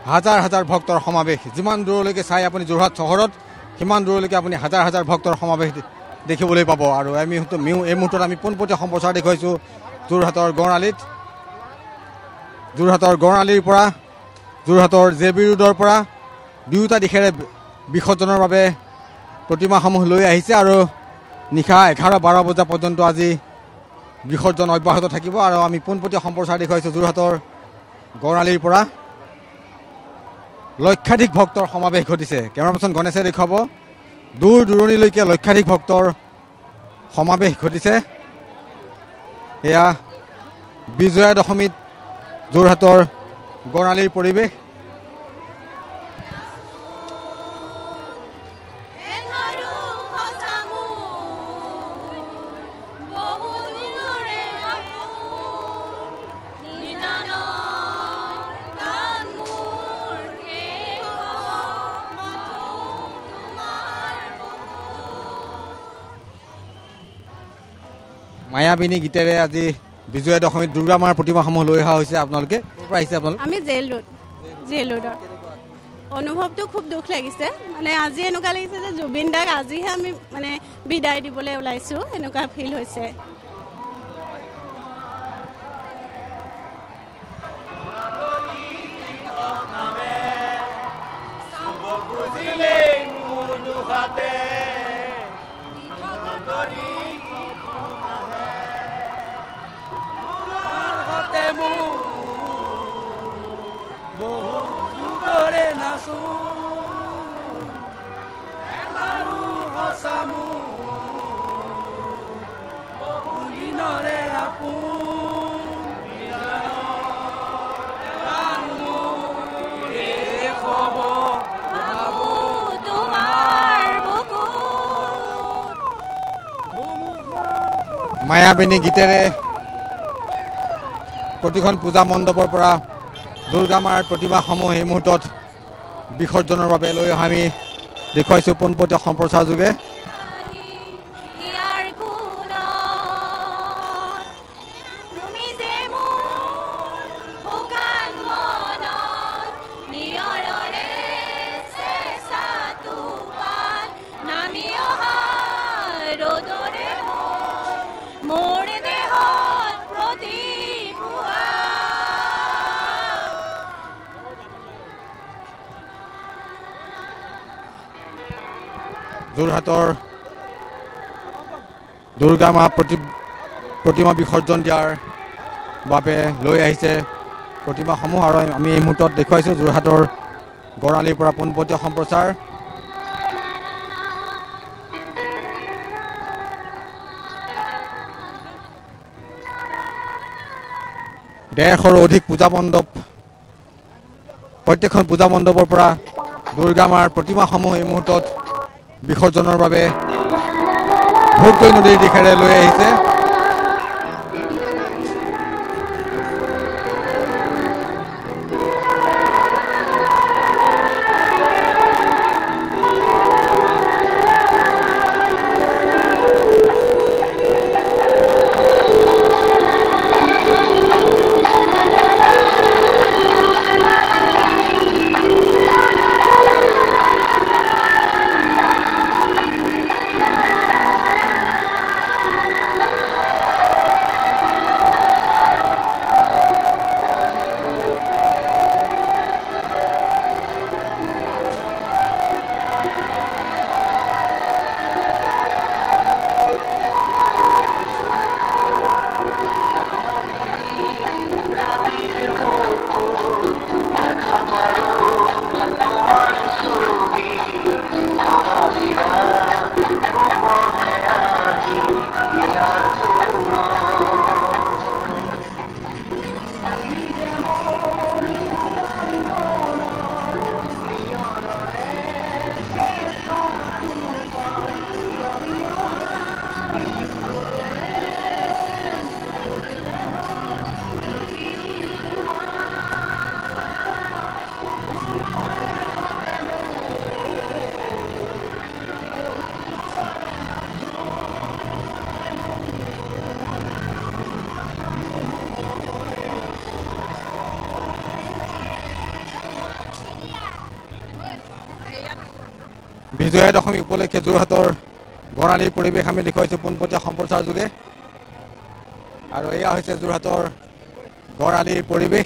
হাজাৰ হাজাৰ ভক্তৰ সমাৱেশ যিমান দূৰলৈকে চাই আপুনি যোৰহাট চহৰত সিমান দূৰলৈকে আপুনি হাজাৰ হাজাৰ ভক্তৰ সমাৱেশ দেখিবলৈ পাব আৰু আমি এই মুহূৰ্তত আমি পোনপটীয়া সম্প্ৰচাৰ দেখুৱাইছোঁ যোৰহাটৰ গড়আলিৰ পৰা যোৰহাটৰ জে.বি. ৰোডৰ পৰা দুয়োটা দিশেৰে বিসৰ্জনৰ বাবে প্ৰতিমাসমূহ লৈ আহিছে আৰু নিশা 11-12 বজা পৰ্যন্ত আজি বিসৰ্জন অব্যাহত থাকিব আৰু আমি পোনপটীয়া সম্প্ৰচাৰ দেখুৱাইছোঁ যোৰহাটৰ গড়আলিৰ পৰা লক্ষাধিক ভক্তৰ সমাৱেশ ঘটিছে কেমেৰা পাৰ্চন গণেশে দেখুৱাব দূৰ দূৰণিলৈকে লক্ষাধিক ভক্তৰ সমাৱেশ ঘটিছে এয়া বিজয়া দশমীত যোৰহাটৰ গড়আলিৰ পৰিৱেশ মায়াবিনী গীতেৰে আজি বিজয়া দশমীত দুৰ্গা মাৰ প্ৰতিমাসমূহ লৈ অহা হৈছে আপোনালোকে ক'ৰ পৰা আহিছে আপোনালোক আমি জেল ৰোডৰ অনুভৱটো খুব দুখ লাগিছে মানে আজি এনেকুৱা লাগিছে যে জুবিন দাক আজিহে আমি মানে বিদায় দিবলৈ ওলাইছোঁ এনেকুৱা ফিল হৈছে মায়াবিনী গীতেৰে প্ৰতিখন পূজা মণ্ডপৰ পৰা দুৰ্গা মাৰ প্ৰতিমাসমূহ এই মুহূৰ্তত বিসৰ্জনৰ বাবে লৈ অহা আমি দেখুৱাইছোঁ পোনপটীয়া সম্প্ৰচাৰ যোগে যোৰহাটৰ দুৰ্গা মা প্ৰতিমা বিসৰ্জন দিয়াৰ বাবে লৈ আহিছে প্ৰতিমাসমূহ আৰু আমি এই মুহূৰ্তত দেখুৱাইছোঁ যোৰহাটৰ গড়আলিৰ পৰা পোনপটীয়া সম্প্ৰচাৰ ডেৰশৰো অধিক পূজা মণ্ডপ প্ৰত্যেকখন পূজা মণ্ডপৰ পৰা দুৰ্গা মাৰ প্ৰতিমাসমূহ এই মুহূৰ্তত বিসৰ্জনৰ বাবে ভোগকৈ নদীৰ দিশেৰে লৈ আহিছে বিজয়া দশমী উপলক্ষে যোৰহাটৰ গড়আলিৰ পৰিৱেশ আমি দেখুৱাইছোঁ পোনপটীয়া সম্প্ৰচাৰ যোগে আৰু এয়া হৈছে যোৰহাটৰ গড়আলিৰ পৰিৱেশ